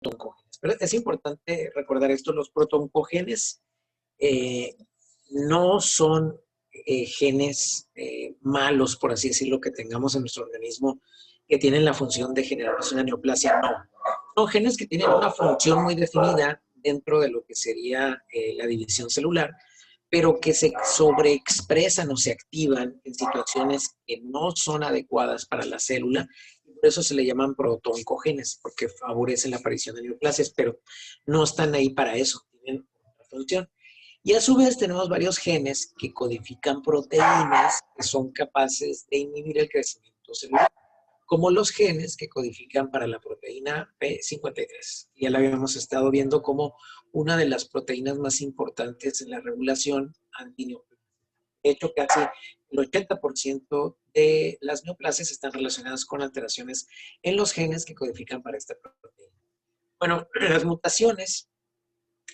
protooncogenes. Pero es importante recordar esto, los protooncogenes no son genes malos, por así decirlo, que tengamos en nuestro organismo, que tienen la función de generar una neoplasia, no. Son genes que tienen una función muy definida dentro de lo que sería la división celular, pero que se sobreexpresan o se activan en situaciones que no son adecuadas para la célula. Por eso se le llaman protooncogenes, porque favorecen la aparición de neoplasias, pero no están ahí para eso, tienen otra función. Y a su vez tenemos varios genes que codifican proteínas que son capaces de inhibir el crecimiento celular, como los genes que codifican para la proteína P53. Ya la habíamos estado viendo como una de las proteínas más importantes en la regulación antineoplástica. De hecho, casi el 80% de las neoplasias están relacionadas con alteraciones en los genes que codifican para esta proteína. Bueno, las mutaciones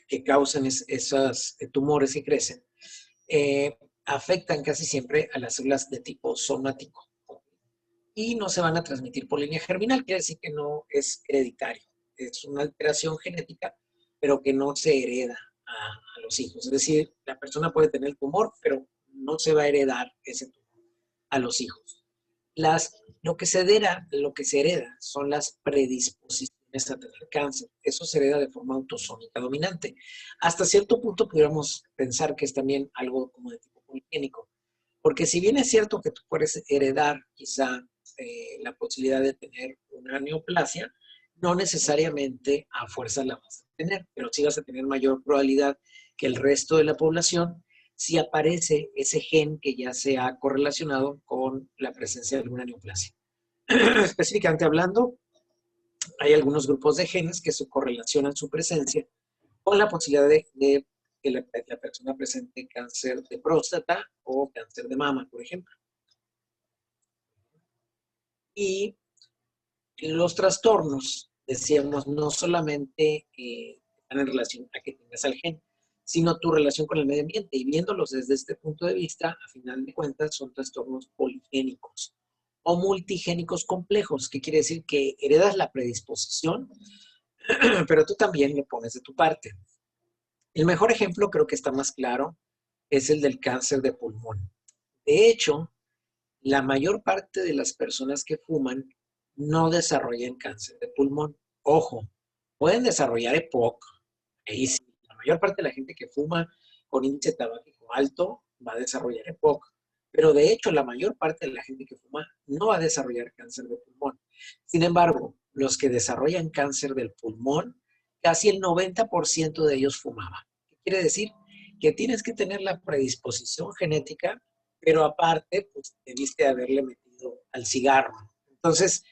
que causan esos tumores que crecen afectan casi siempre a las células de tipo somático y no se van a transmitir por línea germinal, quiere decir que no es hereditario. Es una alteración genética, pero que no se hereda a los hijos. Es decir, la persona puede tener el tumor, pero no se va a heredar ese tumor a los hijos. Lo que se hereda son las predisposiciones a tener cáncer. Eso se hereda de forma autosómica dominante. Hasta cierto punto pudiéramos pensar que es también algo como de tipo poligénico. Porque si bien es cierto que tú puedes heredar quizá la posibilidad de tener una neoplasia, no necesariamente a fuerza la vas a tener, pero sí vas a tener mayor probabilidad que el resto de la población si aparece ese gen que ya se ha correlacionado con la presencia de alguna neoplasia. Específicamente hablando, hay algunos grupos de genes que se correlacionan su presencia con la posibilidad de que la persona presente cáncer de próstata o cáncer de mama, por ejemplo. Y los trastornos, decíamos, no solamente están en relación a que tengas al gen, sino tu relación con el medio ambiente. Y viéndolos desde este punto de vista, a final de cuentas, son trastornos poligénicos o multigénicos complejos, que quiere decir que heredas la predisposición, pero tú también le pones de tu parte. El mejor ejemplo, creo que está más claro, es el del cáncer de pulmón. De hecho, la mayor parte de las personas que fuman no desarrollan cáncer de pulmón. Ojo, pueden desarrollar EPOC. Ahí sí, la mayor parte de la gente que fuma con índice tabáquico alto va a desarrollar EPOC. Pero de hecho, la mayor parte de la gente que fuma no va a desarrollar cáncer de pulmón. Sin embargo, los que desarrollan cáncer del pulmón, casi el 90% de ellos fumaba. ¿Qué quiere decir? Que tienes que tener la predisposición genética, pero aparte, pues debiste haberle metido al cigarro. Entonces,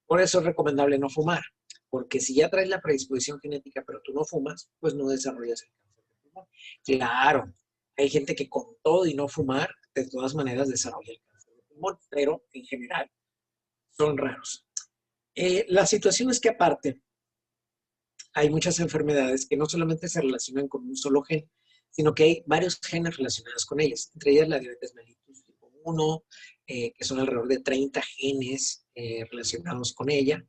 por eso es recomendable no fumar, porque si ya traes la predisposición genética, pero tú no fumas, pues no desarrollas el cáncer de pulmón. Claro, hay gente que con todo y no fumar, de todas maneras desarrolla el cáncer de pulmón, pero en general son raros. La situación es que aparte, hay muchas enfermedades que no solamente se relacionan con un solo gen, sino que hay varios genes relacionados con ellas. Entre ellas la diabetes mellitus tipo 1, que son alrededor de 30 genes relacionados con ella.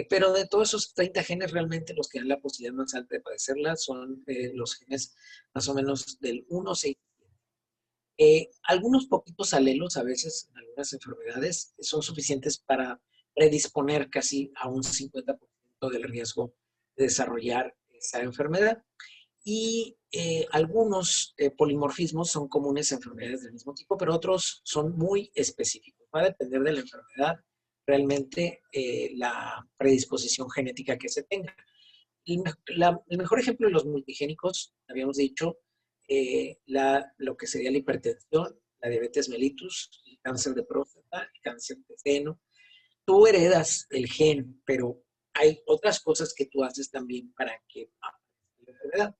Pero de todos esos 30 genes, realmente los que dan la posibilidad más alta de padecerla son los genes más o menos del 1, 6. Algunos poquitos alelos, a veces en algunas enfermedades, son suficientes para predisponer casi a un 50% del riesgo de desarrollar esa enfermedad. Y algunos polimorfismos son comunes a enfermedades del mismo tipo, pero otros son muy específicos. Va a depender de la enfermedad, realmente la predisposición genética que se tenga. El mejor ejemplo de los multigénicos, habíamos dicho, lo que sería la hipertensión, la diabetes mellitus, el cáncer de próstata, el cáncer de seno. Tú heredas el gen, pero hay otras cosas que tú haces también para que aparezca la enfermedad.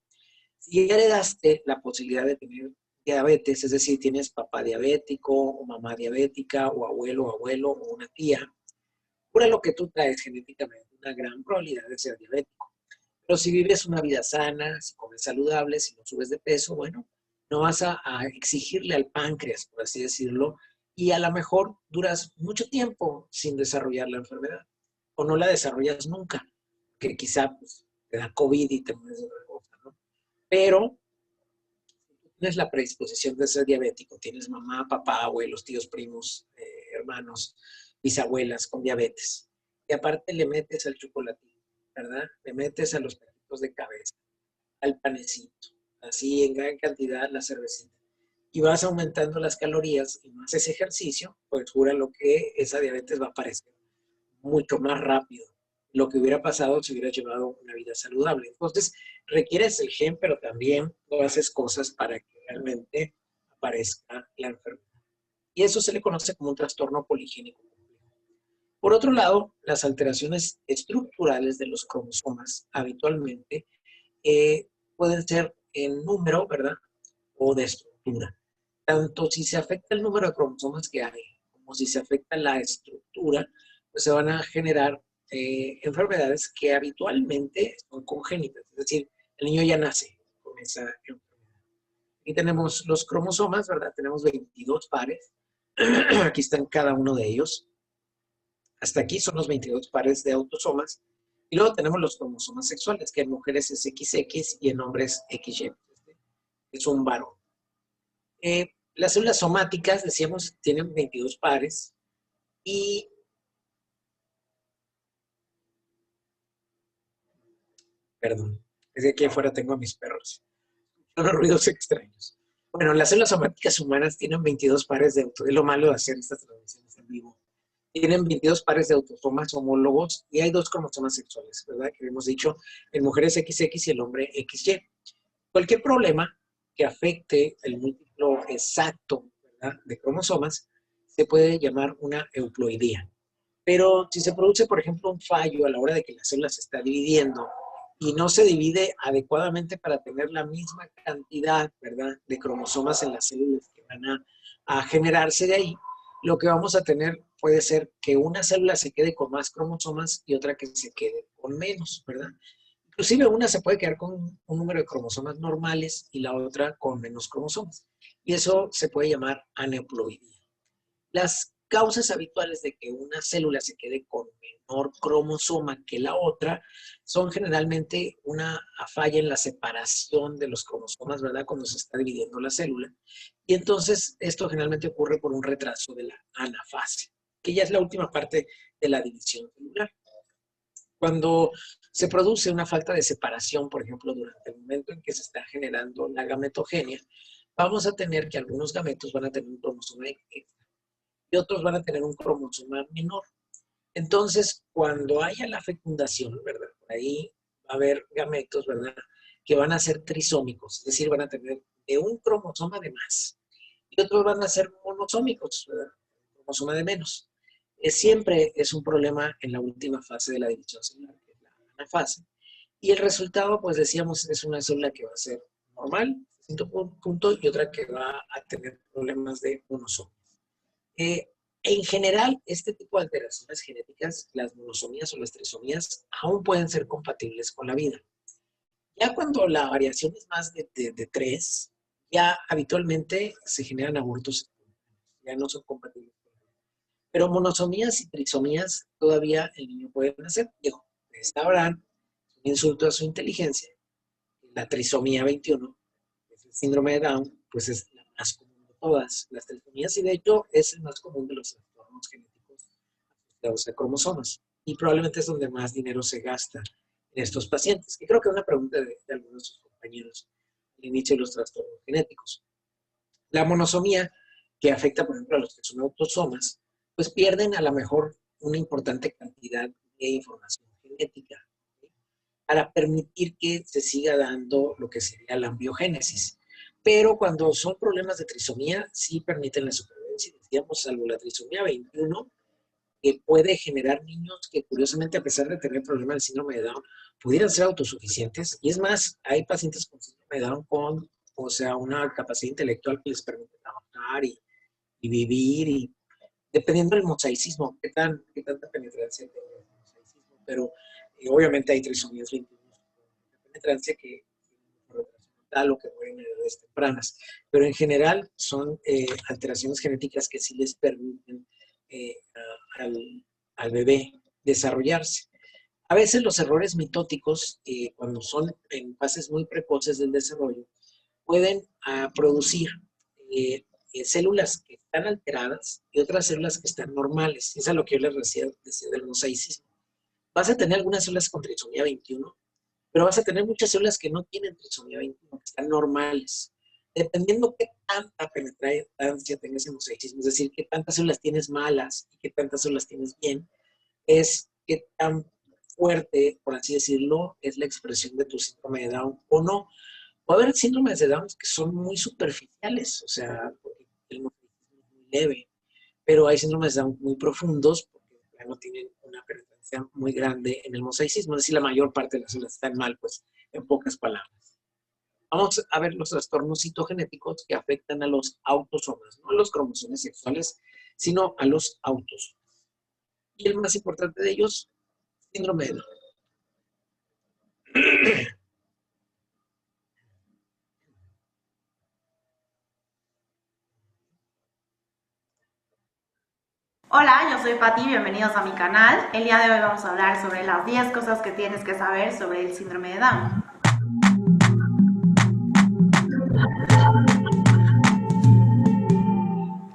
Si heredaste la posibilidad de tener diabetes, es decir, tienes papá diabético o mamá diabética o abuelo o una tía, por lo que tú traes genéticamente una gran probabilidad de ser diabético. Pero si vives una vida sana, si comes saludable, si no subes de peso, bueno, no vas a exigirle al páncreas, por así decirlo, y a lo mejor duras mucho tiempo sin desarrollar la enfermedad o no la desarrollas nunca. que quizá pues, te da COVID y te mueres de otra cosa, ¿no? Pero tienes la predisposición de ser diabético, tienes mamá, papá, abuelos, tíos, primos, hermanos, bisabuelas con diabetes, y aparte le metes al chocolatito, ¿verdad? Le metes a los taquitos de cabeza, al panecito, así en gran cantidad la cervecita, y vas aumentando las calorías y más ese ejercicio, pues júralo que esa diabetes va a aparecer mucho más rápido lo que hubiera pasado si hubieras llevado una vida saludable. Entonces, requieres el gen, pero también no haces cosas para que realmente aparezca la enfermedad. Y eso se le conoce como un trastorno poligénico. Por otro lado, las alteraciones estructurales de los cromosomas habitualmente pueden ser en número, ¿verdad? O de estructura. Tanto si se afecta el número de cromosomas que hay, como si se afecta la estructura, pues se van a generar enfermedades que habitualmente son congénitas. Es decir, el niño ya nace con esa enfermedad. Aquí tenemos los cromosomas, ¿verdad? Tenemos 22 pares. Aquí están cada uno de ellos. Hasta aquí son los 22 pares de autosomas. Y luego tenemos los cromosomas sexuales, que en mujeres es XX y en hombres XY. Es un varón. Las células somáticas, decíamos, tienen 22 pares y perdón, es que aquí afuera tengo a mis perros. Son los ruidos extraños. Bueno, las células somáticas humanas tienen 22 pares de autosomas. Es lo malo de hacer estas transmisiones en vivo. Tienen 22 pares de autosomas homólogos y hay dos cromosomas sexuales, ¿verdad? Que hemos dicho en mujeres XX y el hombre XY. Cualquier problema que afecte el múltiplo exacto, ¿verdad?, de cromosomas se puede llamar una euploidía. Pero si se produce, por ejemplo, un fallo a la hora de que la célula se está dividiendo y no se divide adecuadamente para tener la misma cantidad, ¿verdad?, de cromosomas en las células que van a generarse de ahí, lo que vamos a tener puede ser que una célula se quede con más cromosomas y otra que se quede con menos, ¿verdad? Inclusive una se puede quedar con un número de cromosomas normales y la otra con menos cromosomas. Y eso se puede llamar aneuploidía. Las causas habituales de que una célula se quede con menor cromosoma que la otra son generalmente una falla en la separación de los cromosomas, ¿verdad? Cuando se está dividiendo la célula. Y entonces esto generalmente ocurre por un retraso de la anafase, que ya es la última parte de la división celular. Cuando se produce una falta de separación, por ejemplo, durante el momento en que se está generando la gametogenia, vamos a tener que algunos gametos van a tener un cromosoma extra y otros van a tener un cromosoma menor. Entonces, cuando haya la fecundación, ¿verdad? Por ahí va a haber gametos, ¿verdad?, que van a ser trisómicos, es decir, van a tener de un cromosoma de más. Y otros van a ser monosómicos, ¿verdad?, un cromosoma de menos. Siempre es un problema en la última fase de la división celular, que es la anafase. Y el resultado, pues decíamos, es una célula que va a ser normal, punto, y otra que va a tener problemas de monosomía. En general, este tipo de alteraciones genéticas, las monosomías o las trisomías, aún pueden ser compatibles con la vida. Ya cuando la variación es más de 3, ya habitualmente se generan abortos, ya no son compatibles con la vida. Pero monosomías y trisomías todavía el niño puede nacer. Digo, sabrán, un insulto a su inteligencia. La trisomía 21, que es el síndrome de Down, pues es la más común de todas las trisomías y de hecho es el más común de los trastornos genéticos asociados a cromosomas. Y probablemente es donde más dinero se gasta en estos pacientes. Y creo que es una pregunta de algunos de sus compañeros al inicio de los trastornos genéticos. La monosomía, que afecta, por ejemplo, a los que son autosomas, pues pierden a lo mejor una importante cantidad de información genética, ¿sí?, para permitir que se siga dando lo que sería la ambiogénesis. Pero cuando son problemas de trisomía, sí permiten la supervivencia. Decíamos, salvo la trisomía 21, que puede generar niños que curiosamente, a pesar de tener problemas del síndrome de Down, pudieran ser autosuficientes. Y es más, hay pacientes con síndrome de Down con, o sea, una capacidad intelectual que les permite trabajar y vivir, y dependiendo del mosaicismo, qué tanta penetrancia tiene el mosaicismo. Pero obviamente hay trisomías 21 con penetrancia que tienen retraso mental o que mueren en edades tempranas. Pero en general son alteraciones genéticas que sí les permiten al bebé desarrollarse. A veces los errores mitóticos, cuando son en fases muy precoces del desarrollo, pueden producir células que están alteradas y otras células que están normales. Eso es lo que yo les decía del mosaicismo. Vas a tener algunas células con trisomía 21, pero vas a tener muchas células que no tienen trisomía 21, que están normales. Dependiendo qué tanta penetrancia tengas en mosaicismo, es decir, qué tantas células tienes malas y qué tantas células tienes bien, es qué tan fuerte, por así decirlo, es la expresión de tu síndrome de Down o no. Puede haber síndromes de Down que son muy superficiales, o sea, porque el mosaicismo es muy leve, pero hay síndromes de Down muy profundos porque no tienen una penetrancia muy grande en el mosaicismo, es decir, la mayor parte de las células están mal, pues, en pocas palabras. Vamos a ver los trastornos citogenéticos que afectan a los autosomas, no a los cromosomas sexuales, sino a los autosomas. Y el más importante de ellos, síndrome de Down. Hola, yo soy Pati, bienvenidos a mi canal. El día de hoy vamos a hablar sobre las 10 cosas que tienes que saber sobre el síndrome de Down.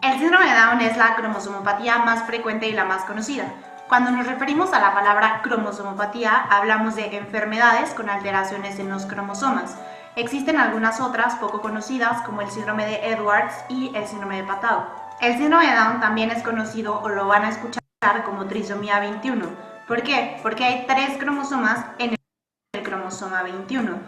El síndrome de Down es la cromosomopatía más frecuente y la más conocida. Cuando nos referimos a la palabra cromosomopatía, hablamos de enfermedades con alteraciones en los cromosomas. Existen algunas otras poco conocidas, como el síndrome de Edwards y el síndrome de Patau. El síndrome de Down también es conocido, o lo van a escuchar, como trisomía 21. ¿Por qué? Porque hay 3 cromosomas en el cromosoma 21,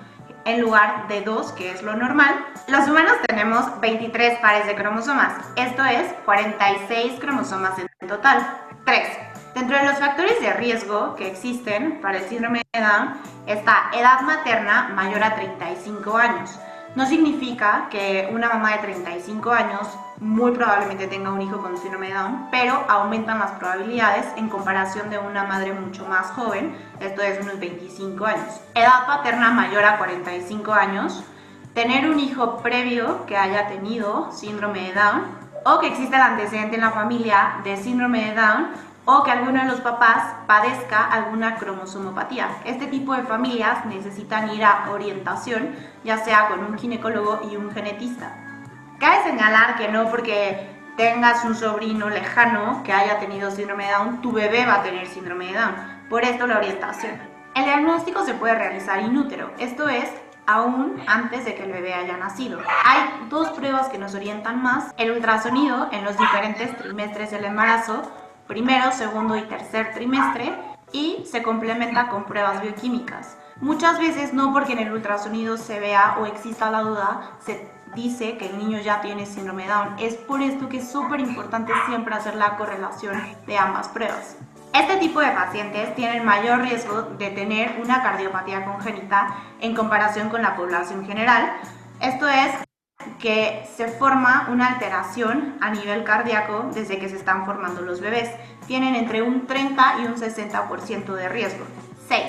en lugar de 2, que es lo normal. Los humanos tenemos 23 pares de cromosomas, esto es 46 cromosomas en total. 3. Dentro de los factores de riesgo que existen para el síndrome de Down está edad materna mayor a 35 años. No significa que una mamá de 35 años muy probablemente tenga un hijo con síndrome de Down, pero aumentan las probabilidades en comparación de una madre mucho más joven, esto es unos 25 años. Edad paterna mayor a 45 años, tener un hijo previo que haya tenido síndrome de Down, o que exista el antecedente en la familia de síndrome de Down, o que alguno de los papás padezca alguna cromosomopatía. Este tipo de familias necesitan ir a orientación, ya sea con un ginecólogo y un genetista. Cabe señalar que no porque tengas un sobrino lejano que haya tenido síndrome de Down, tu bebé va a tener síndrome de Down. Por esto la orientación. El diagnóstico se puede realizar in útero, esto es, aún antes de que el bebé haya nacido. Hay 2 pruebas que nos orientan más: el ultrasonido en los diferentes trimestres del embarazo, primero, segundo y tercer trimestre, y se complementa con pruebas bioquímicas. Muchas veces no porque en el ultrasonido se vea o exista la duda, se dice que el niño ya tiene síndrome de Down. Es por esto que es súper importante siempre hacer la correlación de ambas pruebas. Este tipo de pacientes tienen mayor riesgo de tener una cardiopatía congénita en comparación con la población general. Esto es que se forma una alteración a nivel cardíaco desde que se están formando los bebés. Tienen entre un 30 y un 60% de riesgo. 6.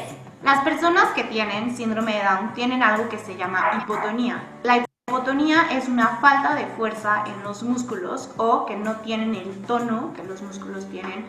Las personas que tienen síndrome de Down tienen algo que se llama hipotonía. La hipotonía es una falta de fuerza en los músculos o que no tienen el tono que los músculos tienen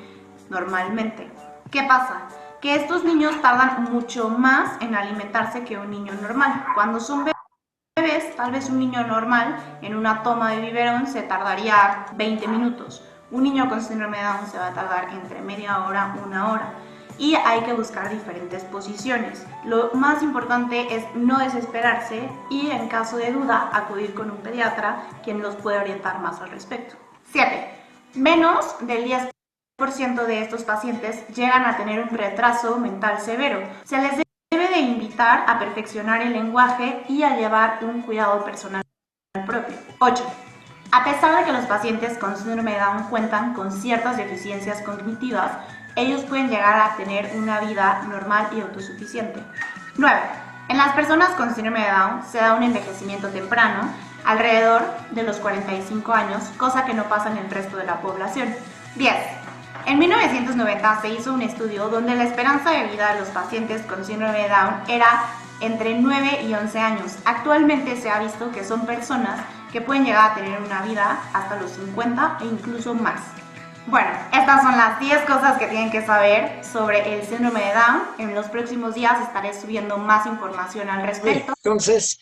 normalmente. ¿Qué pasa? Que estos niños tardan mucho más en alimentarse que un niño normal. Cuando son bebés, tal vez un niño normal en una toma de biberón se tardaría 20 minutos. Un niño con síndrome de Down se va a tardar entre media hora, 1 hora. Y hay que buscar diferentes posiciones. Lo más importante es no desesperarse y, en caso de duda, acudir con un pediatra quien los puede orientar más al respecto. 7. Menos del 10% de estos pacientes llegan a tener un retraso mental severo. Se les debe de invitar a perfeccionar el lenguaje y a llevar un cuidado personal propio. 8. A pesar de que los pacientes con síndrome de Down cuentan con ciertas deficiencias cognitivas, ellos pueden llegar a tener una vida normal y autosuficiente. 9. En las personas con síndrome de Down se da un envejecimiento temprano, alrededor de los 45 años, cosa que no pasa en el resto de la población. 10. En 1990 se hizo un estudio donde la esperanza de vida de los pacientes con síndrome de Down era entre 9 y 11 años. Actualmente se ha visto que son personas que pueden llegar a tener una vida hasta los 50 e incluso más. Bueno, estas son las 10 cosas que tienen que saber sobre el síndrome de Down. En los próximos días estaré subiendo más información al Bien, respecto. entonces,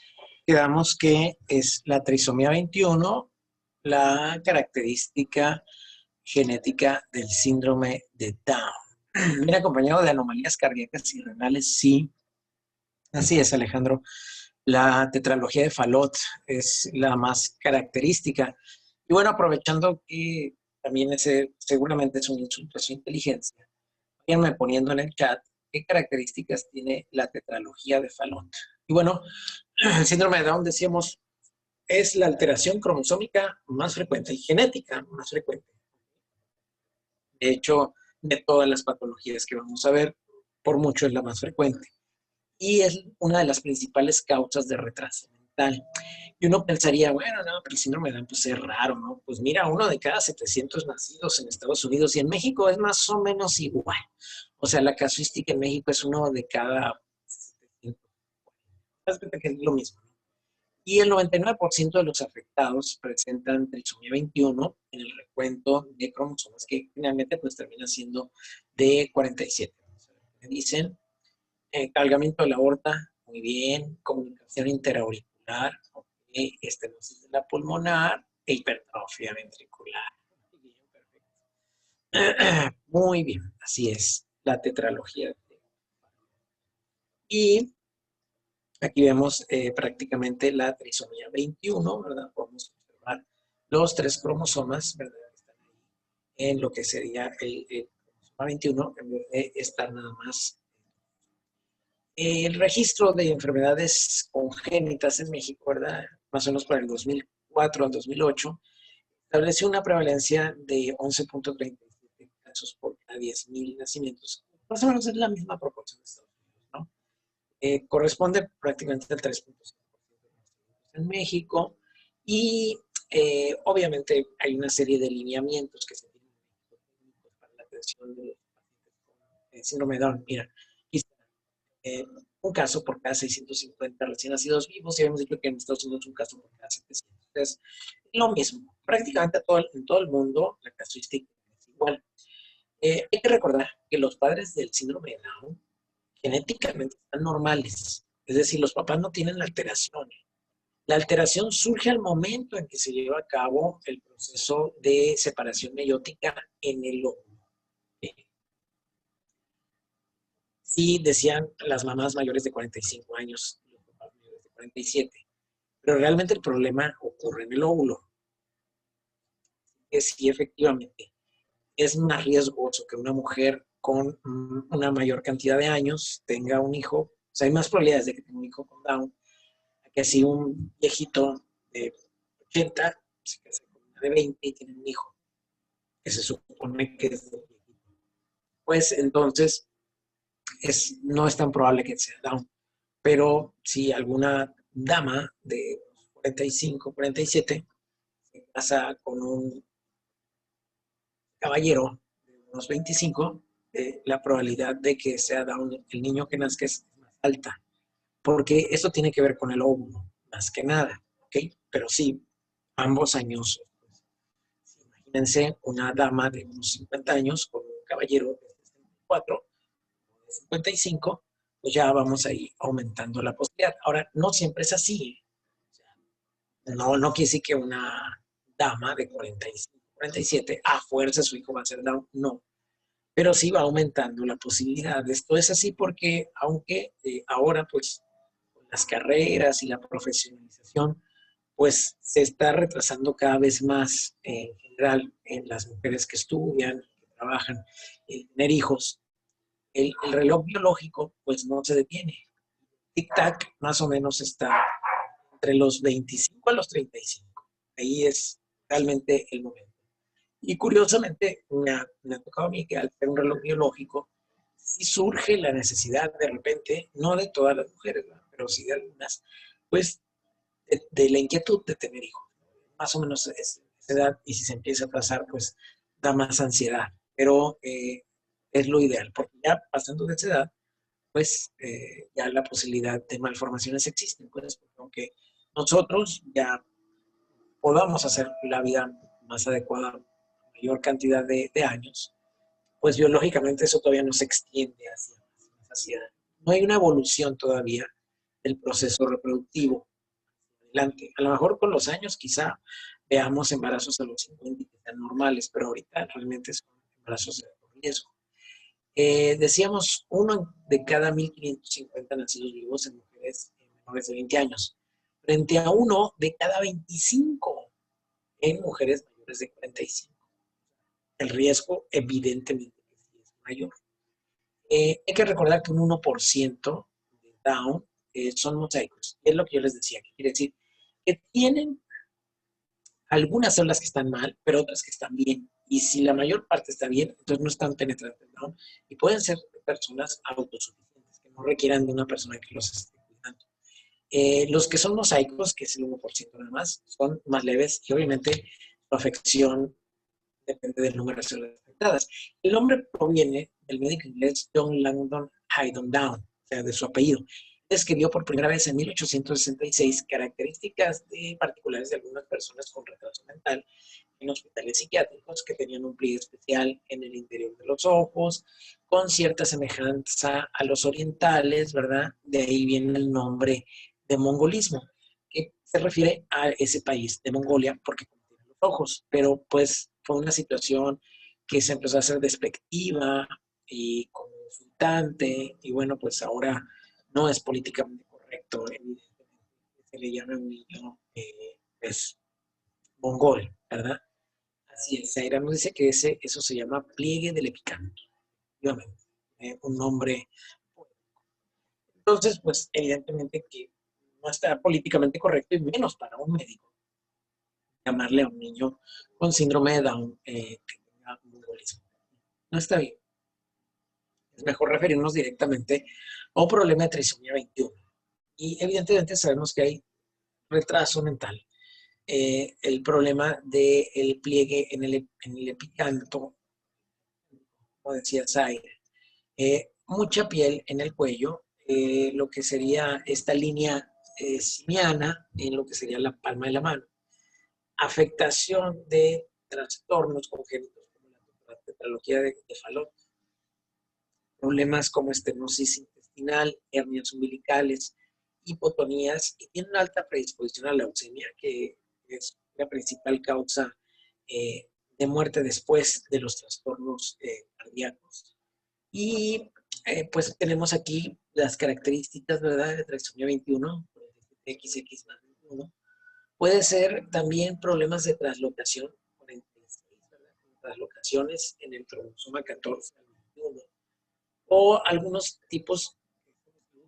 quedamos que es la trisomía 21 la característica genética del síndrome de Down. Viene acompañado de anomalías cardíacas y renales, sí. Así es, Alejandro. La tetralogía de Fallot es la más característica. Y bueno, aprovechando que también ese seguramente es un insulto a su inteligencia, váyanme poniendo en el chat qué características tiene la tetralogía de Fallot. Y bueno, el síndrome de Down, decíamos, es la alteración cromosómica más frecuente y genética más frecuente. De hecho, de todas las patologías que vamos a ver, por mucho es la más frecuente. Y es una de las principales causas de retraso mental. Y uno pensaría, bueno, no, pero el síndrome de Down pues es raro, ¿no? Pues mira, uno de cada 700 nacidos en Estados Unidos y en México es más o menos igual. O sea, la casuística en México es uno de cada 700. Que es lo mismo. Y el 99% de los afectados presentan trisomía 21 en el recuento de cromosomas, que finalmente pues termina siendo de 47. Me dicen, cargamiento de la aorta, muy bien, comunicación interauricular, okay, estenosis de la pulmonar e hipertrofia ventricular. Muy bien, perfecto. Muy bien, así es, la tetralogía. Y aquí vemos prácticamente la trisomía 21, ¿verdad? Podemos observar los 3 cromosomas, ¿verdad? Están ahí en lo que sería el cromosoma 21, en vez de estar nada más. El registro de enfermedades congénitas en México, ¿verdad? Más o menos para el 2004 al 2008, estableció una prevalencia de 11.37 casos por cada 10.000 nacimientos. Más o menos es la misma proporción de Estados Unidos, ¿no? Corresponde prácticamente al 3.5% en México y obviamente hay una serie de lineamientos que se tienen para la atención de los pacientes con síndrome de Down. Mira, aquí está, un caso por cada 650 recién nacidos vivos y habíamos dicho que en Estados Unidos un caso por cada 700. Entonces, lo mismo, prácticamente en todo el mundo la casuística es igual. Hay que recordar que los padres del síndrome de Down genéticamente están normales, es decir, los papás no tienen alteraciones. La alteración surge al momento en que se lleva a cabo el proceso de separación meiótica en el óvulo. Sí, decían las mamás mayores de 45 años, los papás mayores de 47, pero realmente el problema ocurre en el óvulo. Es si efectivamente es más riesgoso que una mujer con una mayor cantidad de años tenga un hijo, o sea, hay más probabilidades de que tenga un hijo con Down, que si un viejito de 80 se casa con una de 20 y tiene un hijo, que se supone que es de viejito. Pues entonces no es tan probable que sea Down. Pero si alguna dama de 45, 47 se casa con un caballero de unos 25, la probabilidad de que sea Down el niño que nazca es más alta, porque esto tiene que ver con el óvulo, más que nada, ¿ok? Pero sí, ambos años. Pues, imagínense una dama de unos 50 años con un caballero de 64, de 55, pues ya vamos ahí aumentando la posibilidad. Ahora, no siempre es así. No quiere decir que una dama de 45, 47, a fuerza su hijo va a ser Down, no. Pero sí va aumentando la posibilidad. Esto es así porque, aunque ahora, pues, con las carreras y la profesionalización, pues se está retrasando cada vez más en general en las mujeres que estudian, que trabajan, tener hijos. El reloj biológico, pues, no se detiene. Tic-tac más o menos está entre los 25 a los 35. Ahí es realmente el momento. Y curiosamente, me ha tocado a mí que al ser un reloj biológico, sí surge la necesidad de repente, no de todas las mujeres, ¿no? Pero sí de algunas, pues de la inquietud de tener hijos. Más o menos es esa edad, y si se empieza a atrasar, pues da más ansiedad. Pero es lo ideal, porque ya pasando de esa edad, pues ya la posibilidad de malformaciones existen, pues, porque aunque nosotros ya podamos hacer la vida más adecuada mayor cantidad de años, pues biológicamente eso todavía no se extiende hacia. No hay una evolución todavía del proceso reproductivo. Adelante. A lo mejor con los años quizá veamos embarazos a los 50 que sean normales, pero ahorita realmente son embarazos de alto riesgo. Decíamos, uno de cada 1.550 nacidos vivos en mujeres menores de 20 años, frente a uno de cada 25 en mujeres mayores de 45. El riesgo evidentemente es mayor. Hay que recordar que un 1% de Down son mosaicos. Es lo que yo les decía, que quiere decir que tienen algunas células que están mal, pero otras que están bien. Y si la mayor parte está bien, entonces no están penetrantes, ¿no? Y pueden ser personas autosuficientes, que no requieran de una persona que los esté cuidando. Los que son mosaicos, que es el 1% nada más, son más leves y obviamente su afección depende del número de células afectadas. El nombre proviene del médico inglés John Langdon Haydon Down, o sea, de su apellido. Describió por primera vez en 1866 características particulares de algunas personas con retraso mental en hospitales psiquiátricos que tenían un pliegue especial en el interior de los ojos, con cierta semejanza a los orientales, ¿verdad? De ahí viene el nombre de mongolismo, que se refiere a ese país de Mongolia porque contiene los ojos, pero pues fue una situación que se empezó a hacer despectiva y como insultante, y bueno, pues ahora no es políticamente correcto, evidentemente, se le llama un niño pues, mongol, ¿verdad? Así es, Zaira nos dice que eso se llama pliegue del epicanto, efectivamente, un nombre. Entonces, pues evidentemente que no está políticamente correcto y menos para un médico llamarle a un niño con síndrome de Down que tenga mongolismo. No está bien. Es mejor referirnos directamente a un problema de trisomía 21. Y evidentemente sabemos que hay retraso mental. El problema del pliegue en el epicanto, como decía Zaire, mucha piel en el cuello, lo que sería esta línea simiana en lo que sería la palma de la mano. Afectación de trastornos congénitos como la tetralogía de Fallot, problemas como estenosis intestinal, hernias umbilicales, hipotonías y tiene una alta predisposición a la leucemia, que es la principal causa de muerte después de los trastornos cardíacos. Y pues tenemos aquí las características, ¿verdad?, de trisomía 21, XX más 21. Puede ser también problemas de translocación, 46, ¿verdad?, translocaciones en el cromosoma 14 al 21, o algunos tipos,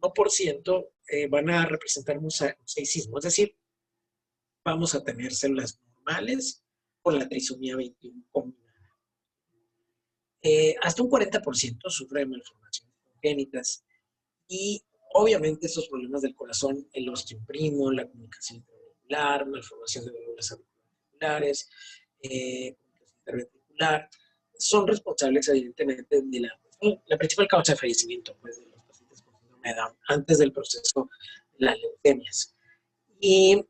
1%, van a representar mosaicismo, es decir, vamos a tener células normales con la trisomía 21 combinada. Hasta un 40% sufre de malformaciones congénitas y obviamente esos problemas del corazón, el osteoprimo, la comunicación interventricular, malformación de válvulas auriculares, comunicación interventricular, son responsables evidentemente de la principal causa de fallecimiento pues, de los pacientes con síndrome de Down antes del proceso de las leucemias. Y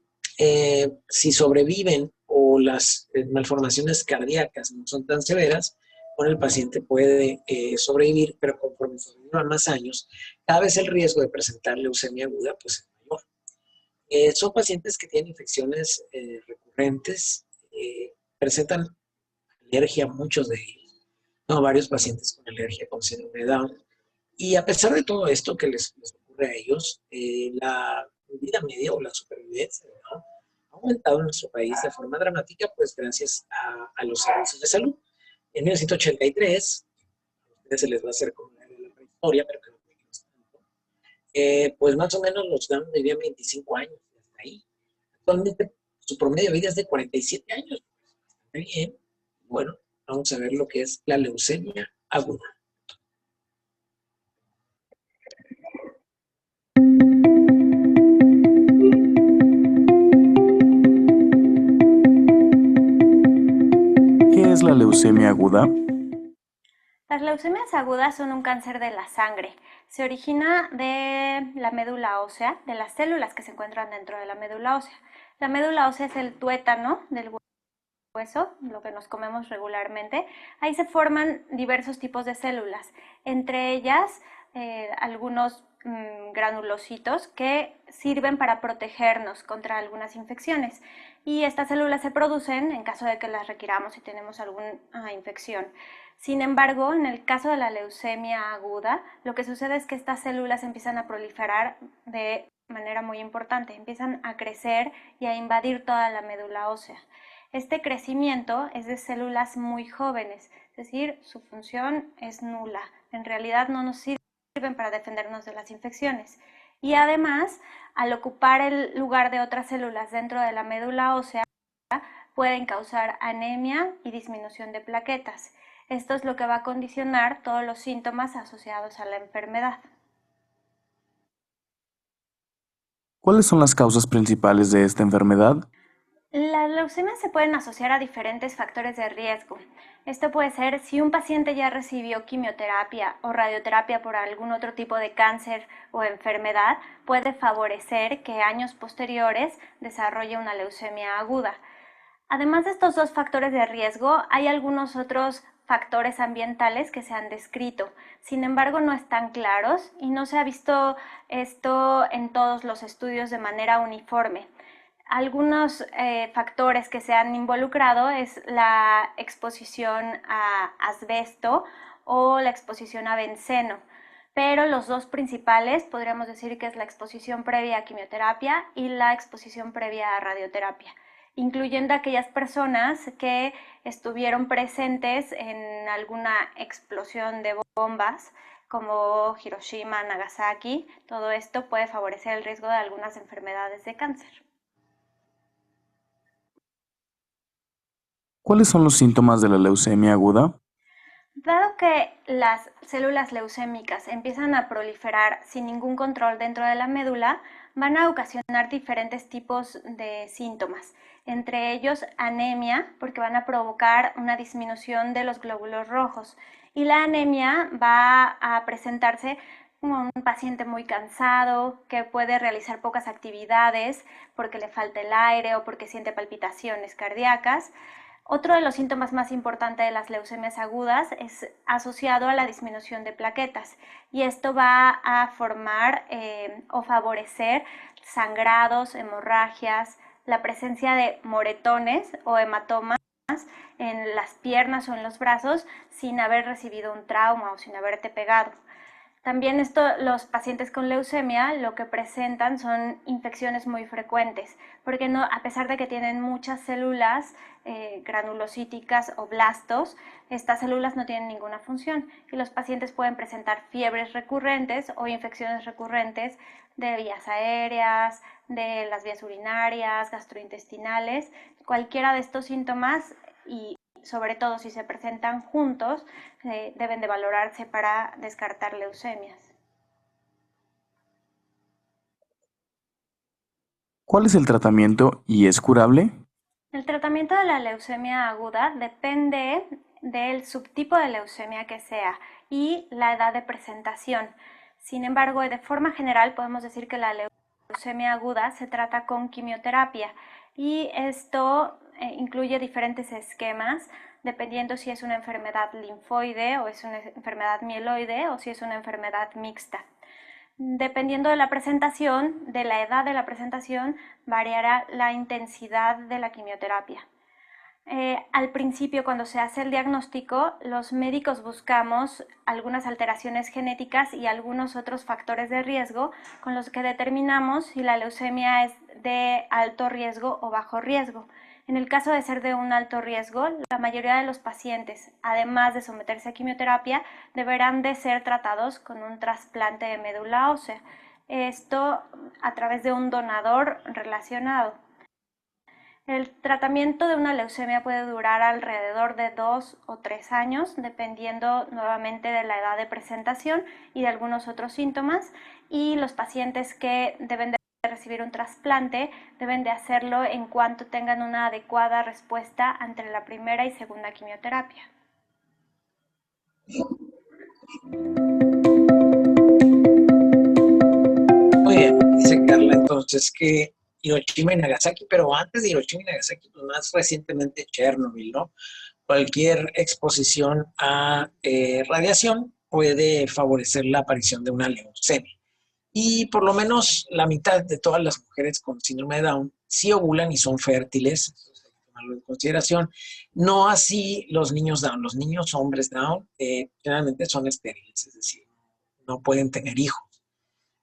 si sobreviven o las malformaciones cardíacas no son tan severas, bueno, el paciente puede sobrevivir, pero conforme sobrevivan más años, cada vez el riesgo de presentar leucemia aguda pues, es mayor. Son pacientes que tienen infecciones recurrentes, presentan alergia, muchos de ellos. No, varios pacientes con alergia con síndrome de Down. Y a pesar de todo esto que les ocurre a ellos, la vida media o la supervivencia, ¿no?, ha aumentado en nuestro país de forma dramática, pues gracias a los servicios de salud. En 1983, a ustedes se les va a hacer como la prehistoria, pero que no es tanto, pues más o menos los dan vivían 25 años, hasta ahí. Actualmente su promedio de vida es de 47 años. Está bien. Bueno, vamos a ver lo que es la leucemia aguda. ¿Qué es la leucemia aguda? Las leucemias agudas son un cáncer de la sangre. Se origina de la médula ósea, de las células que se encuentran dentro de la médula ósea. La médula ósea es el tuétano del hueso. hueso, lo que nos comemos regularmente, ahí se forman diversos tipos de células, entre ellas algunos granulocitos que sirven para protegernos contra algunas infecciones. Y estas células se producen en caso de que las requiramos si tenemos alguna infección. Sin embargo, en el caso de la leucemia aguda, lo que sucede es que estas células empiezan a proliferar de manera muy importante, empiezan a crecer y a invadir toda la médula ósea. Este crecimiento es de células muy jóvenes, es decir, su función es nula. En realidad no nos sirven para defendernos de las infecciones. Y además, al ocupar el lugar de otras células dentro de la médula ósea, pueden causar anemia y disminución de plaquetas. Esto es lo que va a condicionar todos los síntomas asociados a la enfermedad. ¿Cuáles son las causas principales de esta enfermedad? Las leucemias se pueden asociar a diferentes factores de riesgo. Esto puede ser si un paciente ya recibió quimioterapia o radioterapia por algún otro tipo de cáncer o enfermedad, puede favorecer que años posteriores desarrolle una leucemia aguda. Además de estos dos factores de riesgo, hay algunos otros factores ambientales que se han descrito. Sin embargo, no están claros y no se ha visto esto en todos los estudios de manera uniforme. Algunos factores que se han involucrado es la exposición a asbesto o la exposición a benceno, pero los dos principales podríamos decir que es la exposición previa a quimioterapia y la exposición previa a radioterapia, incluyendo aquellas personas que estuvieron presentes en alguna explosión de bombas como Hiroshima, Nagasaki. Todo esto puede favorecer el riesgo de algunas enfermedades de cáncer. ¿Cuáles son los síntomas de la leucemia aguda? Dado que las células leucémicas empiezan a proliferar sin ningún control dentro de la médula, van a ocasionar diferentes tipos de síntomas, entre ellos anemia, porque van a provocar una disminución de los glóbulos rojos, y la anemia va a presentarse como un paciente muy cansado, que puede realizar pocas actividades porque le falta el aire o porque siente palpitaciones cardíacas. Otro de los síntomas más importantes de las leucemias agudas es asociado a la disminución de plaquetas, y esto va a formar o favorecer sangrados, hemorragias, la presencia de moretones o hematomas en las piernas o en los brazos sin haber recibido un trauma o sin haberte pegado. También los pacientes con leucemia lo que presentan son infecciones muy frecuentes, porque no, a pesar de que tienen muchas células granulocíticas o blastos, estas células no tienen ninguna función y los pacientes pueden presentar fiebres recurrentes o infecciones recurrentes de vías aéreas, de las vías urinarias, gastrointestinales. Cualquiera de estos síntomas, y sobre todo si se presentan juntos, deben de valorarse para descartar leucemias. ¿Cuál es el tratamiento y es curable? El tratamiento de la leucemia aguda depende del subtipo de leucemia que sea y la edad de presentación. Sin embargo, de forma general podemos decir que la leucemia aguda se trata con quimioterapia, y esto incluye diferentes esquemas dependiendo si es una enfermedad linfoide o es una enfermedad mieloide o si es una enfermedad mixta. Dependiendo de la presentación, de la edad de la presentación, variará la intensidad de la quimioterapia. Al principio, cuando se hace el diagnóstico, los médicos buscamos algunas alteraciones genéticas y algunos otros factores de riesgo con los que determinamos si la leucemia es de alto riesgo o bajo riesgo. En el caso de ser de un alto riesgo, la mayoría de los pacientes, además de someterse a quimioterapia, deberán de ser tratados con un trasplante de médula ósea. Esto a través de un donador relacionado. El tratamiento de una leucemia puede durar alrededor de 2 o 3 años, dependiendo nuevamente de la edad de presentación y de algunos otros síntomas, y los pacientes que deben de recibir un trasplante deben de hacerlo en cuanto tengan una adecuada respuesta ante la primera y segunda quimioterapia. Muy bien, dice Carla entonces que Hiroshima y Nagasaki, pero antes de Hiroshima y Nagasaki, pues más recientemente Chernobyl, ¿no? Cualquier exposición a radiación puede favorecer la aparición de una leucemia. Y por lo menos la mitad de todas las mujeres con síndrome de Down sí ovulan y son fértiles, eso hay que tomarlo en consideración. No así los niños Down. Los niños hombres Down generalmente son estériles, es decir, no pueden tener hijos.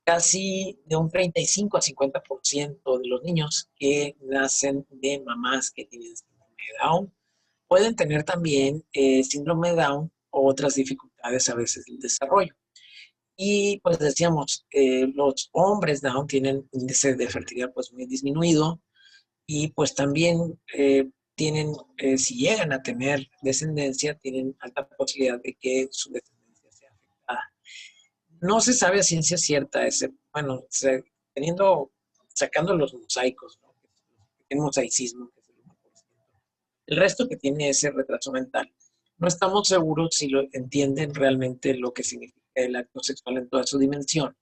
Casi de un 35 a 50% de los niños que nacen de mamás que tienen síndrome de Down pueden tener también síndrome de Down o otras dificultades a veces del desarrollo. Y pues decíamos, los hombres Down tienen índice de fertilidad pues muy disminuido y pues también tienen, si llegan a tener descendencia, tienen alta posibilidad de que su descendencia sea afectada. No se sabe a ciencia cierta, bueno, sacando los mosaicos, ¿no? El mosaicismo, que es el 1%. El resto que tiene ese retraso mental. No estamos seguros si lo entienden realmente lo que significa el acto sexual en toda su dimensión.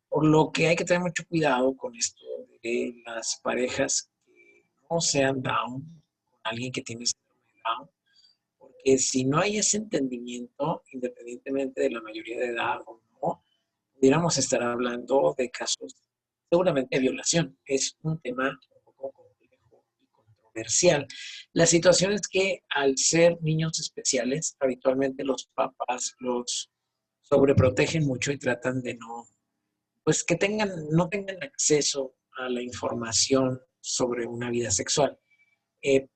Por lo que hay que tener mucho cuidado con esto de las parejas que no sean Down, con alguien que tiene síndrome de Down, porque si no hay ese entendimiento, independientemente de la mayoría de edad o no, pudiéramos estar hablando de casos seguramente de violación. Es un tema un poco complejo y controversial. La situación es que al ser niños especiales, habitualmente los papás los sobreprotegen mucho y tratan de pues que no tengan acceso a la información sobre una vida sexual.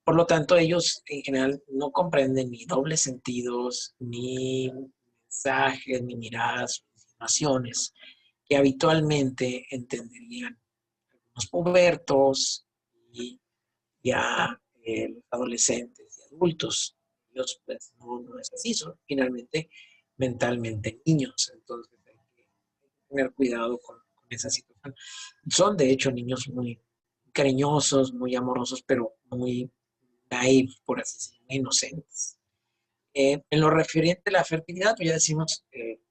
Por lo tanto, ellos en general no comprenden ni dobles sentidos, ni mensajes, ni miradas, ni insinuaciones que habitualmente entenderían los pubertos y ya los adolescentes y adultos. Ellos pues no es así, son finalmente mentalmente niños, entonces hay que tener cuidado con esa situación. Son de hecho niños muy cariñosos, muy amorosos, pero muy naive, por así decirlo, muy inocentes. En lo referente a la fertilidad, pues ya decimos,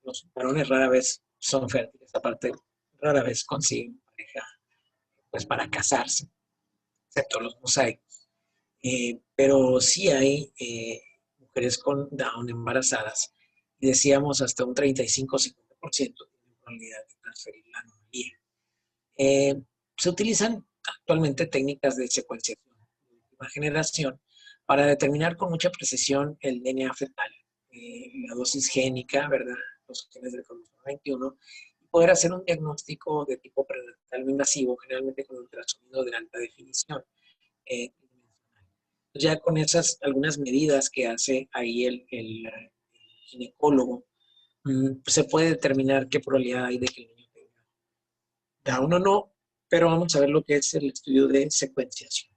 los varones rara vez son fértiles, aparte rara vez consiguen pareja pues para casarse, excepto los mosaicos. Pero sí hay mujeres con Down embarazadas y decíamos hasta un 35-50% tienen probabilidad de transferir la anomalía. Se utilizan actualmente técnicas de secuenciación de última generación para determinar con mucha precisión el DNA fetal, la dosis génica, ¿verdad? Los genes del cromosoma 21, y poder hacer un diagnóstico de tipo prenatal invasivo, generalmente con ultrasonido de alta definición. Ya con esas algunas medidas que hace ahí el ginecólogo, se puede determinar qué probabilidad hay de que el niño tenga Down o no, pero vamos a ver lo que es el estudio de secuenciación.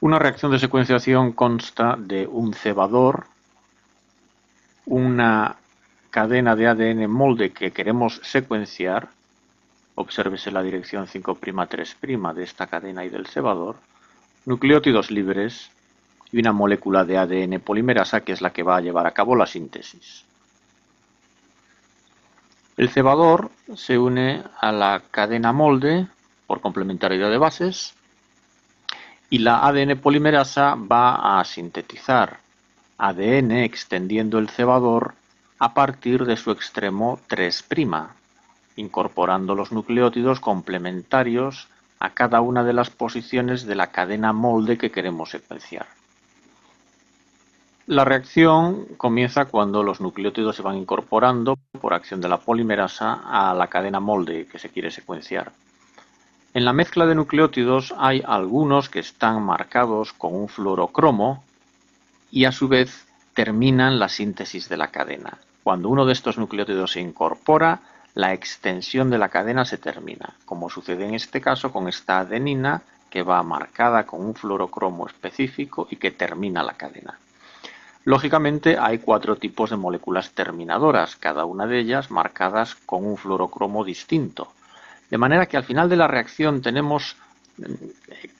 Una reacción de secuenciación consta de un cebador, una cadena de ADN molde que queremos secuenciar, obsérvese la dirección 5'3' de esta cadena y del cebador, nucleótidos libres y una molécula de ADN polimerasa que es la que va a llevar a cabo la síntesis. El cebador se une a la cadena molde por complementariedad de bases y la ADN polimerasa va a sintetizar ADN extendiendo el cebador a partir de su extremo 3', incorporando los nucleótidos complementarios a cada una de las posiciones de la cadena molde que queremos secuenciar. La reacción comienza cuando los nucleótidos se van incorporando por acción de la polimerasa a la cadena molde que se quiere secuenciar. En la mezcla de nucleótidos hay algunos que están marcados con un fluorocromo y a su vez terminan la síntesis de la cadena. Cuando uno de estos nucleótidos se incorpora, la extensión de la cadena se termina, como sucede en este caso con esta adenina que va marcada con un fluorocromo específico y que termina la cadena. Lógicamente hay 4 tipos de moléculas terminadoras, cada una de ellas marcadas con un fluorocromo distinto. De manera que al final de la reacción tenemos